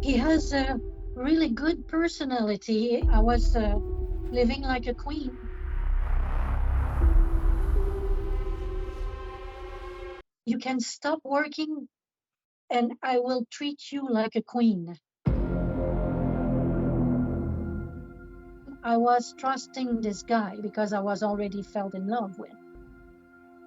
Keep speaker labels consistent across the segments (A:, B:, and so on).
A: He has a really good personality. I was living like a queen. You can stop working and I will treat you like a queen. I was trusting this guy because I was already fell in love with.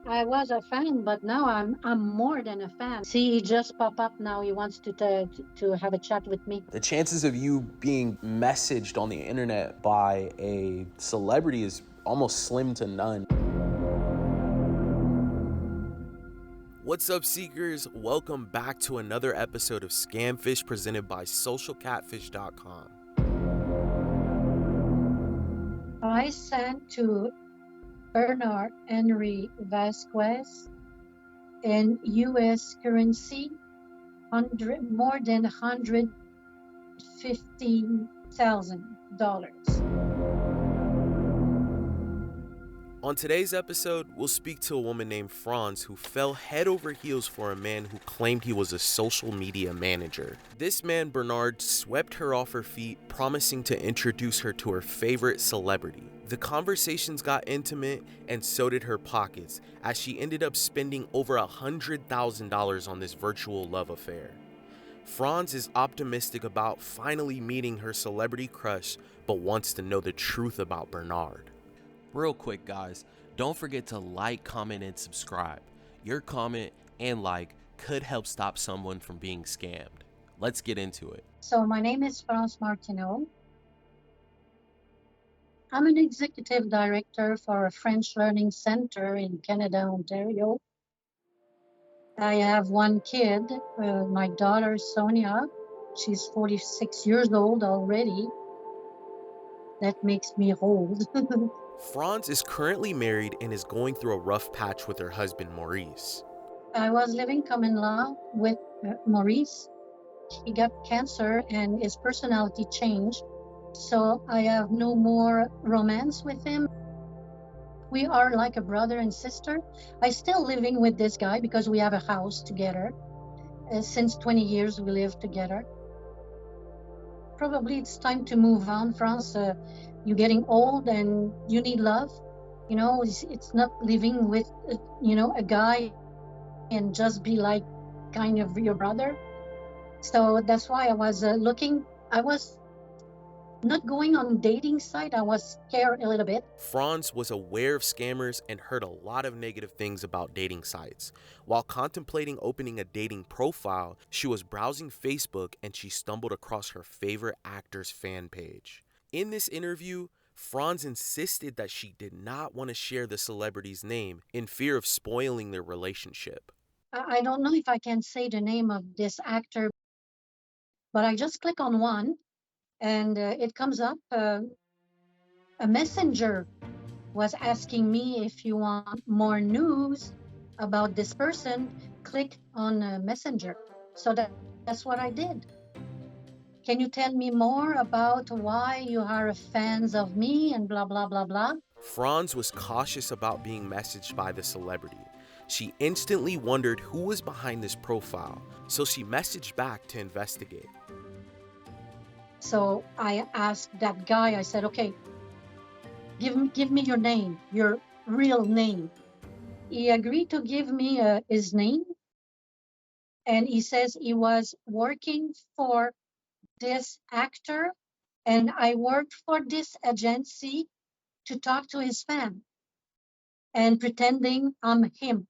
A: I was a fan, but now I'm more than a fan. See, he just popped up now. He wants to have a chat with me.
B: The chances of you being messaged on the internet by a celebrity is almost slim to none. What's up, seekers? Welcome back to another episode of Scamfish presented by socialcatfish.com.
A: I sent to Bernard Henry Vasquez in U.S. currency more than $150,000.
B: On today's episode, we'll speak to a woman named Franz who fell head over heels for a man who claimed he was a social media manager. This man, Bernard, swept her off her feet, promising to introduce her to her favorite celebrity. The conversations got intimate, and so did her pockets, as she ended up spending over $100,000 on this virtual love affair. Franz is optimistic about finally meeting her celebrity crush, but wants to know the truth about Bernard. Real quick, guys, don't forget to like, comment, and subscribe. Your comment and like could help stop someone from being scammed. Let's get into it.
A: So my name is Franz Martineau. I'm an executive director for a French learning center in Canada, Ontario. I have one kid, my daughter Sonia. She's 46 years old already. That makes me old.
B: Franz is currently married and is going through a rough patch with her husband, Maurice.
A: I was living common law with Maurice. He got cancer and his personality changed. So I have no more romance with him. We are like a brother and sister. I still living with this guy because we have a house together. Since 20 years we live together. Probably it's time to move on, Franz. You're getting old and you need love. You know, it's not living with, a guy and just be like kind of your brother. So that's why I was looking. I was not going on dating site. I was scared a little bit.
B: Franz was aware of scammers and heard a lot of negative things about dating sites. While contemplating opening a dating profile, she was browsing Facebook and she stumbled across her favorite actor's fan page. In this interview, Franz insisted that she did not want to share the celebrity's name in fear of spoiling their relationship.
A: I don't know if I can say the name of this actor, but I just click on one and it comes up. A messenger was asking me if you want more news about this person, click on Messenger. So that's what I did. Can you tell me more about why you are fans of me and blah, blah, blah, blah?
B: Franz was cautious about being messaged by the celebrity. She instantly wondered who was behind this profile, so she messaged back to investigate.
A: So I asked that guy, I said, okay, give me your name, your real name. He agreed to give me his name. And he says he was working for this actor and I worked for this agency to talk to his fan and pretending I'm him.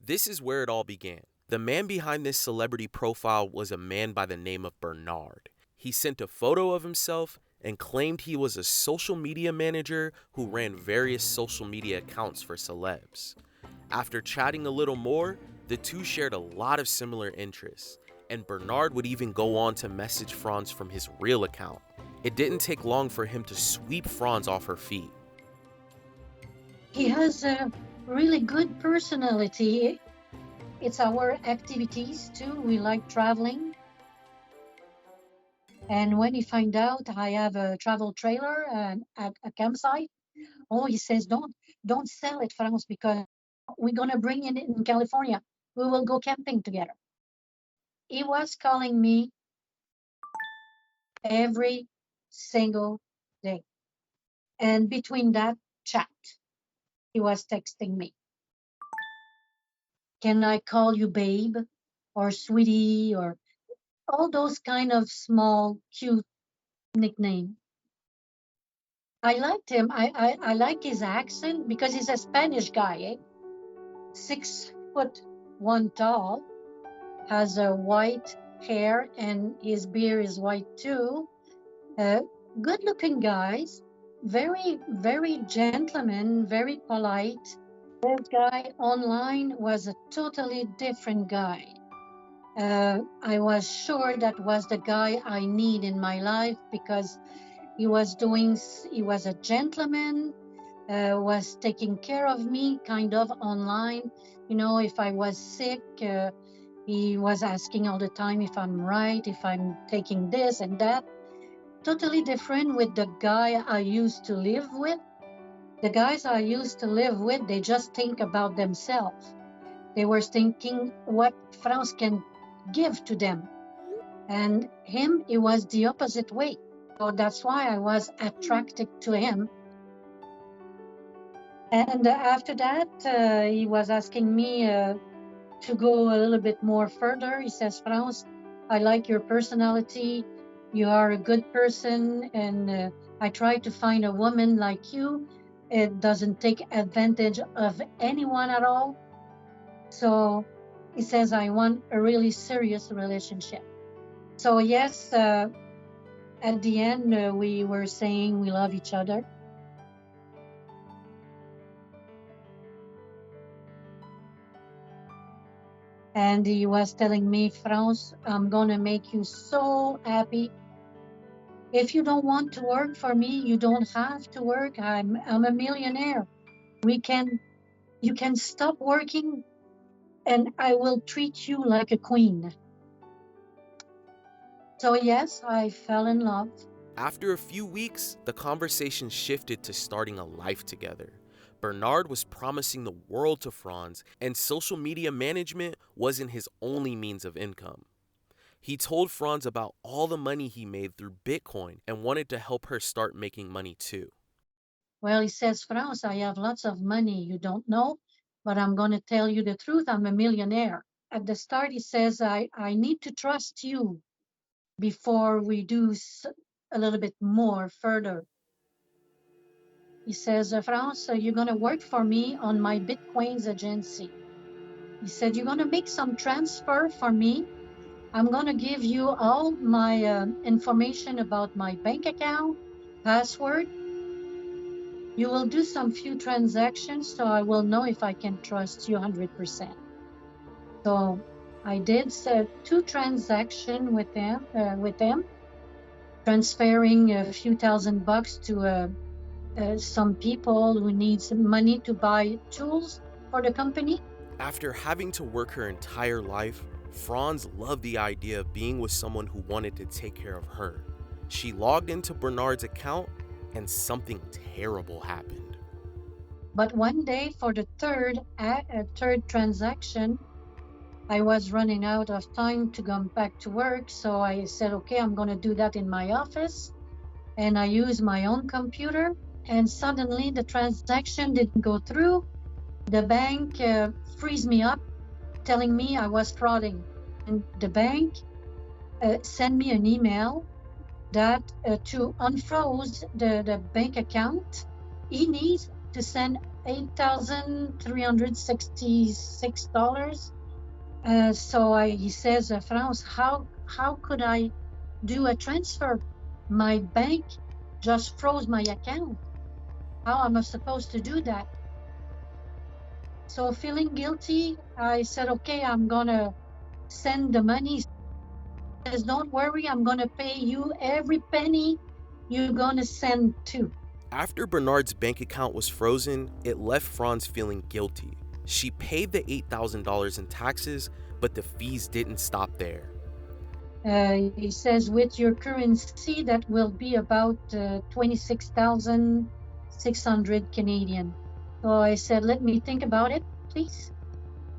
B: This is where it all began. The man behind this celebrity profile was a man by the name of Bernard. He sent a photo of himself and claimed he was a social media manager who ran various social media accounts for celebs. After chatting a little more, the two shared a lot of similar interests, and Bernard would even go on to message Franz from his real account. It didn't take long for him to sweep Franz off her feet.
A: He has a really good personality. It's our activities too. We like traveling. And when he find out I have a travel trailer at a campsite, he says, don't sell it, Franz, because we're gonna bring it in California. We will go camping together. He was calling me every single day. And between that chat, he was texting me, can I call you babe or sweetie or all those kind of small, cute nickname. I liked him. I like his accent because he's a Spanish guy, eh? 6'1" tall, has a white hair and his beard is white too. Good looking guys, very gentleman, very polite. This guy online was a totally different guy. I was sure that was the guy I need in my life because he was a gentleman, was taking care of me kind of online. You know, if I was sick, he was asking all the time if I'm right, if I'm taking this and that. Totally different with the guy I used to live with. The guys I used to live with, they just think about themselves. They were thinking what France can give to them. And him, it was the opposite way. So that's why I was attracted to him. And after that, he was asking me to go a little bit more further. He says, France, I like your personality. You are a good person. And I try to find a woman like you. It doesn't take advantage of anyone at all. So he says, I want a really serious relationship. So yes, at the end, we were saying we love each other. And he was telling me, France, I'm going to make you so happy. If you don't want to work for me, you don't have to work. I'm a millionaire. You can stop working and I will treat you like a queen. So yes, I fell in love.
B: After a few weeks, the conversation shifted to starting a life together. Bernard was promising the world to Franz, and social media management wasn't his only means of income. He told Franz about all the money he made through Bitcoin and wanted to help her start making money too.
A: Well, he says, France, I have lots of money. You don't know, but I'm going to tell you the truth. I'm a millionaire. At the start, he says, I need to trust you before we do a little bit more further. He says, France, you're going to work for me on my Bitcoins agency. He said, you're going to make some transfer for me. I'm going to give you all my information about my bank account, password. You will do some few transactions, so I will know if I can trust you 100%. So I did 2 transactions with them, transferring a few $1,000 to some people who need some money to buy tools for the company.
B: After having to work her entire life, Franz loved the idea of being with someone who wanted to take care of her. She logged into Bernard's account and something terrible happened.
A: But one day for the third transaction, I was running out of time to come back to work. So I said, okay, I'm going to do that in my office. And I used my own computer. And suddenly the transaction didn't go through. The bank frees me up, telling me I was frauding. And the bank sent me an email that to unfroze the bank account, he needs to send $8,366. So he says, France, how could I do a transfer? My bank just froze my account. How am I supposed to do that? So feeling guilty, I said, okay, I'm going to send the money. He says, don't worry, I'm going to pay you every penny you're going to send too.
B: After Bernard's bank account was frozen, it left Franz feeling guilty. She paid the $8,000 in taxes, but the fees didn't stop there.
A: He says, with your currency, that will be about 26,600 Canadian. So I said, let me think about it, please.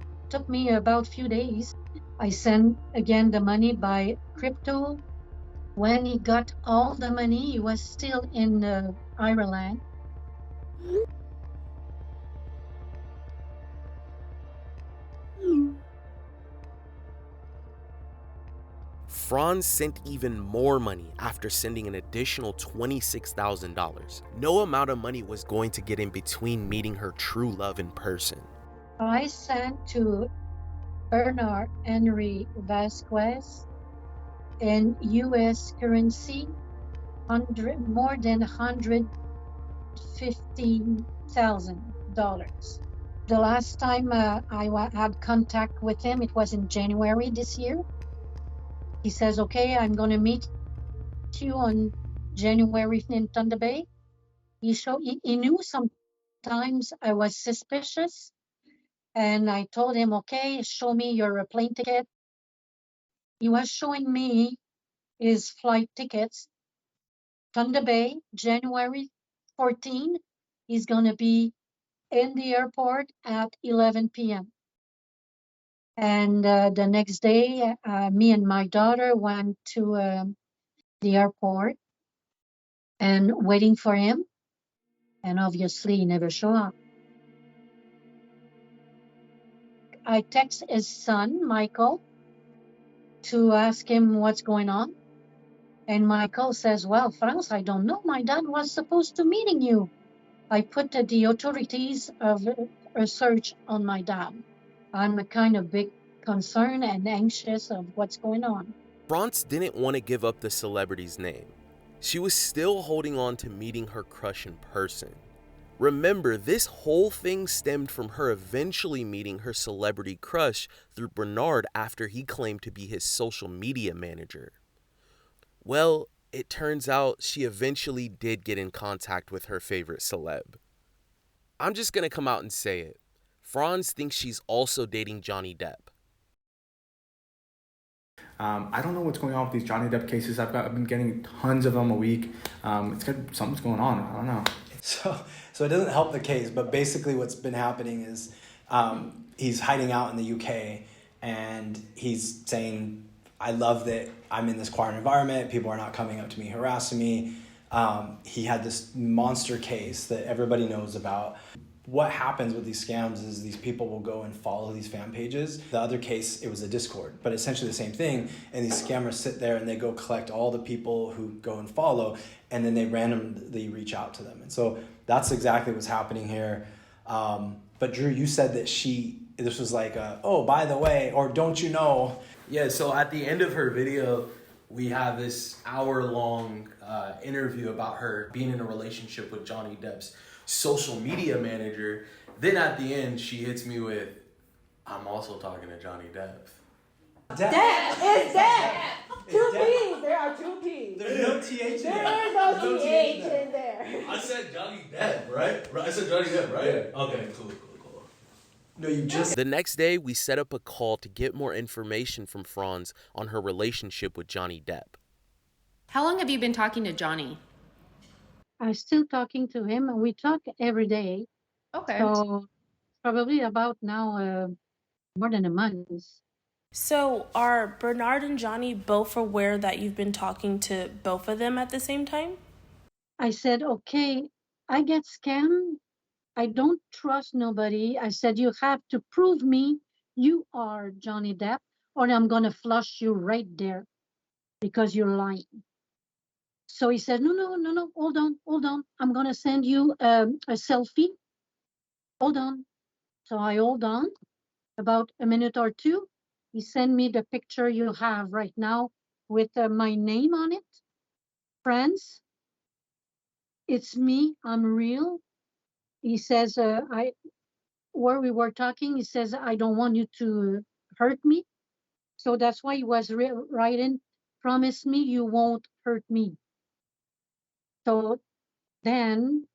A: It took me about a few days. I sent again the money by crypto. When he got all the money, he was still in Ireland.
B: Franz sent even more money after sending an additional $26,000. No amount of money was going to get in between meeting her true love in person.
A: I sent to Bernard Henry Vasquez in US currency more than $115,000. The last time I had contact with him, it was in January this year. He says, okay, I'm going to meet you on January in Thunder Bay. He knew sometimes I was suspicious, and I told him, okay, show me your plane ticket. He was showing me his flight tickets. Thunder Bay, January 14. He's going to be in the airport at 11 p.m. And the next day, me and my daughter went to the airport and waiting for him. And obviously, he never showed up. I text his son, Michael, to ask him what's going on. And Michael says, well, Franz, I don't know. My dad was supposed to meeting you. I put the authorities of a search on my dad. I'm a kind of big concern and anxious of what's going on.
B: Franz didn't want to give up the celebrity's name. She was still holding on to meeting her crush in person. Remember, this whole thing stemmed from her eventually meeting her celebrity crush through Bernard after he claimed to be his social media manager. Well, it turns out she eventually did get in contact with her favorite celeb. I'm just gonna come out and say it. Franz thinks she's also dating Johnny Depp.
C: I don't know what's going on with these Johnny Depp cases. I've been getting tons of them a week. Something's going on. I don't know.
D: So it doesn't help the case, but basically what's been happening is he's hiding out in the UK and he's saying, I love that I'm in this quiet environment. People are not coming up to me, harassing me. He had this monster case that everybody knows about. What happens with these scams is these people will go and follow these fan pages. The other case, it was a Discord, but essentially the same thing. And these scammers sit there and they go collect all the people who go and follow, and then they randomly reach out to them. And so that's exactly what's happening here. But Drew, you said that this was like, oh, by the way, or don't you know?
B: Yeah, so at the end of her video, we have this hour-long interview about her being in a relationship with Johnny Depp's social media manager. Then at the end, she hits me with, I'm also talking to Johnny Depp.
E: Depp is Depp. Two P's. There are two P's.
D: There's no TH in there.
E: There is no TH in there.
B: I said Johnny Depp, right? I said Johnny Depp, right? Yeah. Okay, cool.
D: No, you just...
B: The next day, we set up a call to get more information from Franz on her relationship with Johnny Depp.
F: How long have you been talking to Johnny?
A: I'm still talking to him, and we talk every day.
F: Okay.
A: So probably about now more than a month.
G: So are Bernard and Johnny both aware that you've been talking to both of them at the same time?
A: I said, okay, I get scammed. I don't trust nobody. I said, you have to prove me you are Johnny Depp, or I'm going to flush you right there because you're lying. So he said, no, hold on. I'm going to send you a selfie. Hold on. So I hold on. About a minute or two, he sent me the picture you have right now with my name on it. Friends, it's me. I'm real. He says, where we were talking, he says, I don't want you to hurt me. So that's why he was writing, promise me you won't hurt me. So then,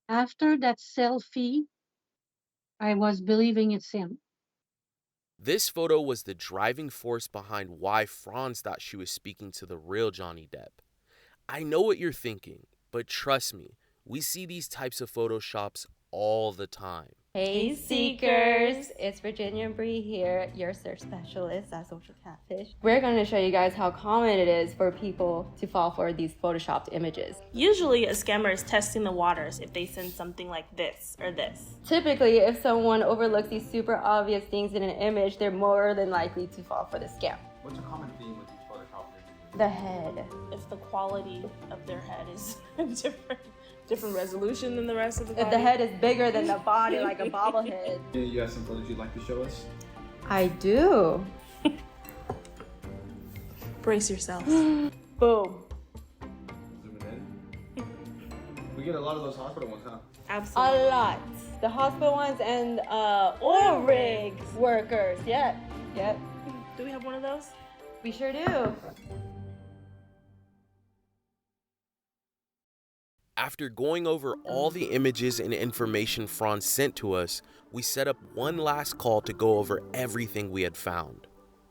A: after that selfie, I was believing it's him.
B: This photo was the driving force behind why Franz thought she was speaking to the real Johnny Depp. I know what you're thinking, but trust me, we see these types of photoshops all the time.
E: Hey Seekers, it's Virginia Bree here, your search specialist at Social Catfish. We're going to show you guys how common it is for people to fall for these photoshopped images.
G: Usually a scammer is testing the waters if they send something like this or this.
E: Typically, if someone overlooks these super obvious things in an image, they're more than likely to fall for the scam.
C: What's a common theme with these Photoshop images?
E: The head.
G: If the quality of their head is different resolution than the rest of the body.
E: If the head is bigger than the body, like a bobblehead.
C: You have some photos you'd like to show us?
E: I do.
G: Brace yourself.
E: Boom.
C: Zoom it in. We get a lot of those hospital ones, huh?
G: Absolutely.
E: A lot. The hospital ones and oil rigs workers. Yep.
G: Do we have one of those?
E: We sure do.
B: After going over all the images and information Franz sent to us, we set up one last call to go over everything we had found.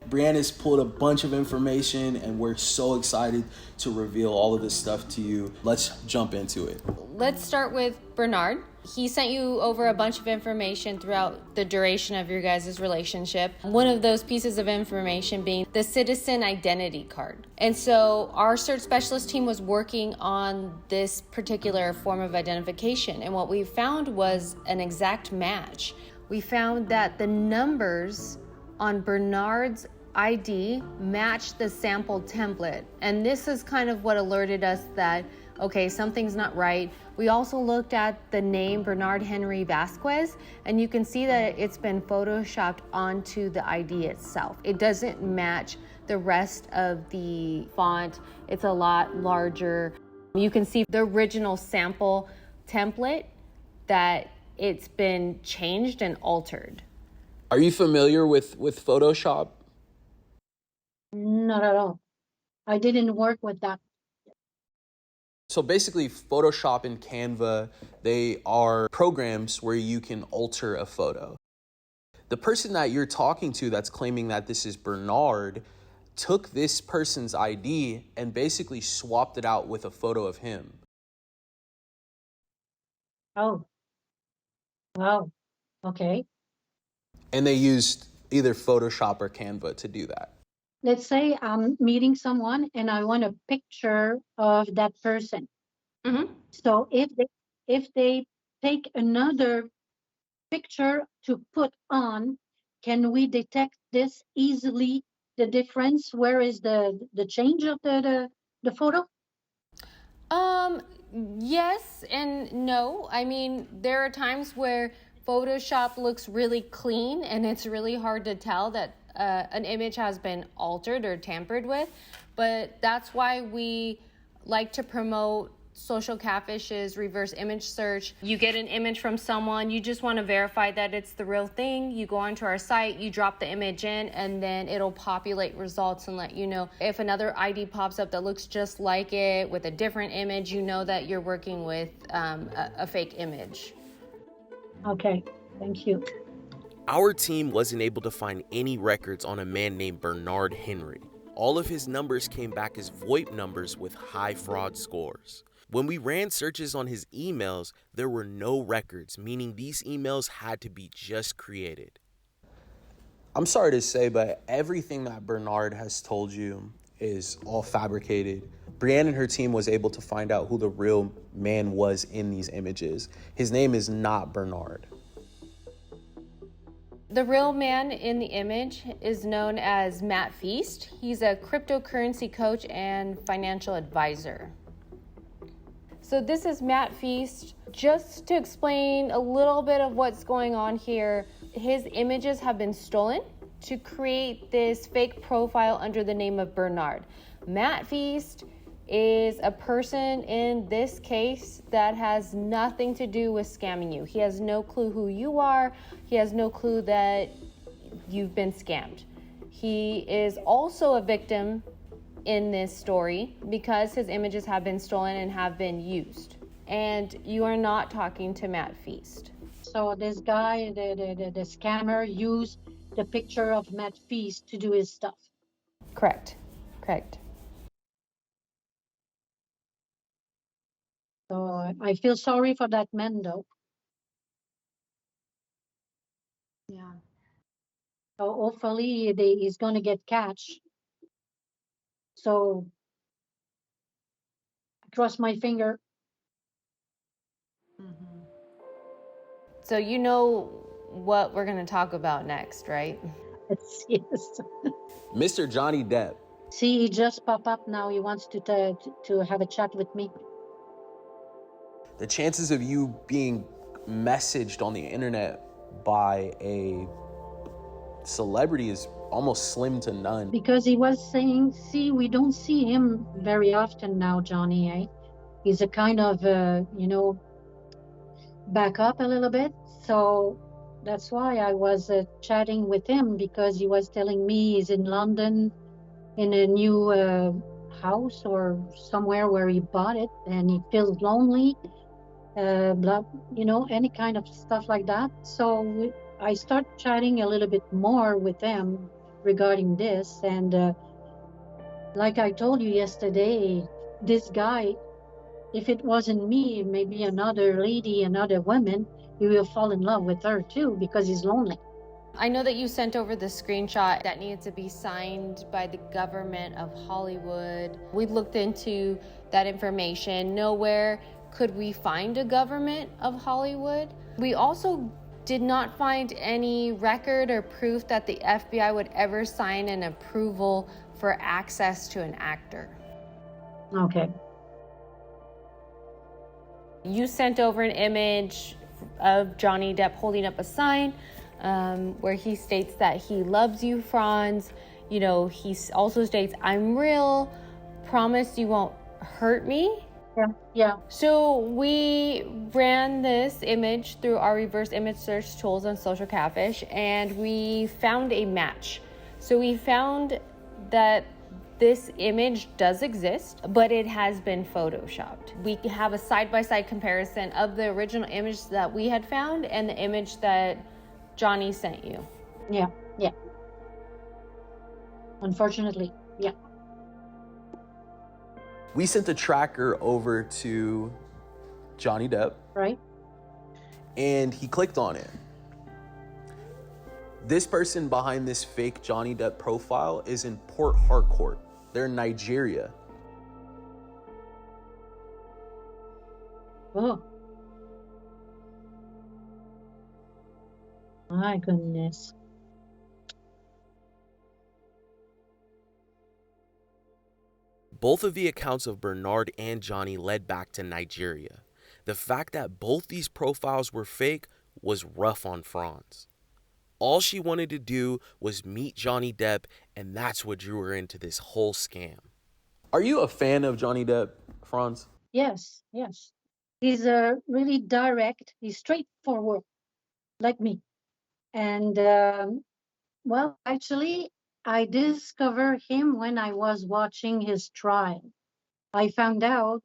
H: Brianna's pulled a bunch of information and we're so excited to reveal all of this stuff to you. Let's jump into it.
F: Let's start with Bernard. He sent you over a bunch of information throughout the duration of your guys' relationship. One of those pieces of information being the citizen identity card. And so our search specialist team was working on this particular form of identification. And what we found was an exact match. We found that the numbers on Bernard's ID matched the sample template. And this is kind of what alerted us that, okay, something's not right. We also looked at the name Bernard Henry Vasquez, and you can see that it's been photoshopped onto the ID itself. It doesn't match the rest of the font. It's a lot larger. You can see the original sample template that it's been changed and altered.
H: Are you familiar with Photoshop?
A: Not at all. I didn't work with that.
H: So basically, Photoshop and Canva, they are programs where you can alter a photo. The person that you're talking to that's claiming that this is Bernard took this person's ID and basically swapped it out with a photo of him.
A: Oh. Wow. Okay.
H: And they used either Photoshop or Canva to do that.
A: Let's say I'm meeting someone and I want a picture of that person.
E: Mm-hmm.
A: So if they take another picture to put on, can we detect this easily? The difference? Where is the change of the photo?
F: Yes and no. I mean, there are times where Photoshop looks really clean and it's really hard to tell that an image has been altered or tampered with, but that's why we like to promote Social Catfish's reverse image search. You get an image from someone, you just want to verify that it's the real thing. You go onto our site, you drop the image in, and then it'll populate results and let you know. If another ID pops up that looks just like it with a different image, you know that you're working with a fake image.
A: Okay, thank you.
B: Our team wasn't able to find any records on a man named Bernard Henry. All of his numbers came back as VoIP numbers with high fraud scores. When we ran searches on his emails, there were no records, meaning these emails had to be just created.
H: I'm sorry to say, but everything that Bernard has told you is all fabricated. Brianne and her team was able to find out who the real man was in these images. His name is not Bernard.
F: The real man in the image is known as Matt Feast. He's a cryptocurrency coach and financial advisor. So this is Matt Feast. Just to explain a little bit of what's going on here, his images have been stolen to create this fake profile under the name of Bernard. Matt Feast is a person in this case that has nothing to do with scamming you. He has no clue who you are. He has no clue that you've been scammed. He is also a victim in this story because his images have been stolen and have been used. And you are not talking to Matt Feast.
A: So this guy, the scammer, used the picture of Matt Feast to do his stuff.
F: Correct.
A: So I feel sorry for that man, though. So hopefully he's going to get catch. So I cross my finger.
F: So you know what we're going to talk about next, right?
A: Yes.
H: Mr. Johnny Depp.
A: See, he just popped up now. He wants to have a chat with me.
H: The chances of you being messaged on the internet by a celebrity is almost slim to none.
A: Because he was saying, see, we don't see him very often now, Johnny. Eh? He's a kind of, back up a little bit. So that's why I was chatting with him, because he was telling me he's in London in a new house or somewhere where he bought it, and he feels lonely, blah, any kind of stuff like that. So I start chatting a little bit more with him regarding this. And like I told you yesterday, this guy, if it wasn't me, maybe another lady, another woman, he will fall in love with her too, because he's lonely.
F: I know that you sent over the screenshot that needed to be signed by the government of Hollywood. We looked into that information. Nowhere could we find a government of Hollywood. We also did not find any record or proof that the FBI would ever sign an approval for access to an actor.
A: Okay.
F: You sent over an image of Johnny Depp holding up a sign where he states that he loves you, Franz. You know, he also states, I'm real, promise you won't hurt me.
A: Yeah.
F: So we ran this image through our reverse image search tools on Social Catfish, and we found a match. So we found that this image does exist, but it has been photoshopped. We have a side-by-side comparison of the original image that we had found and the image that Johnny sent you.
A: Yeah. Unfortunately, yeah.
H: We sent the tracker over to Johnny Depp.
A: Right.
H: And he clicked on it. This person behind this fake Johnny Depp profile is in Port Harcourt. They're in Nigeria.
A: Oh. My goodness.
B: Both of the accounts of Bernard and Johnny led back to Nigeria. The fact that both these profiles were fake was rough on Franz. All she wanted to do was meet Johnny Depp, and that's what drew her into this whole scam.
H: Are you a fan of Johnny Depp, Franz?
A: Yes. He's really direct. He's straightforward, like me. And well, actually, I discovered him when I was watching his trial. I found out,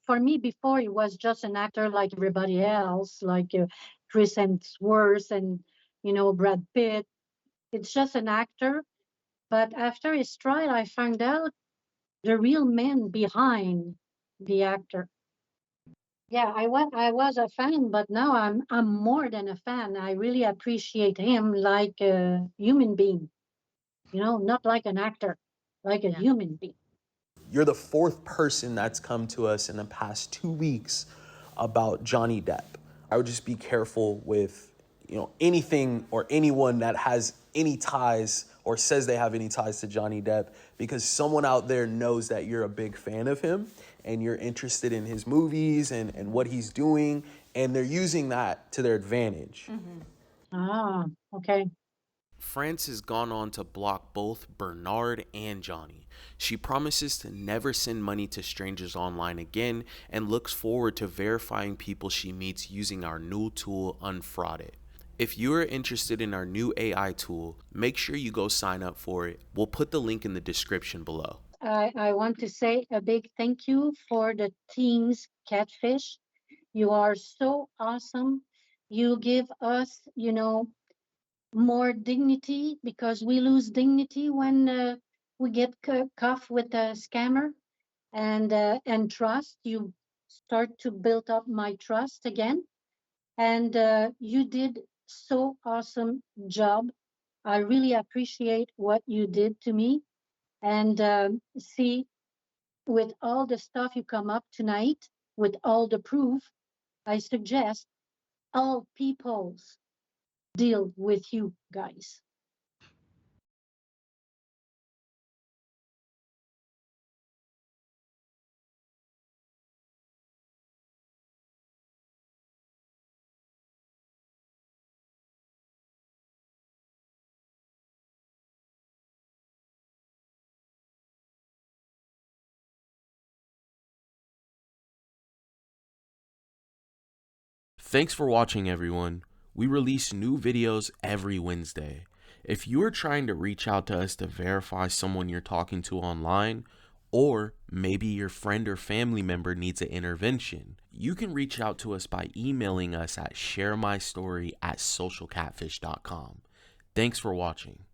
A: for me before, he was just an actor like everybody else, like Chris Hemsworth and, Brad Pitt. It's just an actor. But after his trial, I found out the real man behind the actor. Yeah, I was a fan, but now I'm more than a fan. I really appreciate him like a human being, not like an actor, like a human being.
H: You're the fourth person that's come to us in the past 2 weeks about Johnny Depp. I would just be careful with, anything or anyone that has any ties or says they have any ties to Johnny Depp, because someone out there knows that you're a big fan of him and you're interested in his movies and what he's doing, and they're using that to their advantage.
A: Ah, okay.
B: France has gone on to block both Bernard and Johnny. She promises to never send money to strangers online again and looks forward to verifying people she meets using our new tool, Unfrauded. If you are interested in our new AI tool, make sure you go sign up for it. We'll put the link in the description below.
A: I want to say a big thank you for the team's Catfish. You are so awesome. You give us, more dignity, because we lose dignity when we get cuffed with a scammer, and trust. You start to build up my trust again, and you did so awesome job. I really appreciate what you did to me. And see, with all the stuff you come up tonight, with all the proof, I suggest all peoples deal with you guys.
B: Thanks for watching, everyone. We release new videos every Wednesday. If you are trying to reach out to us to verify someone you're talking to online, or maybe your friend or family member needs an intervention, you can reach out to us by emailing us at sharemystory@socialcatfish.com. Thanks for watching.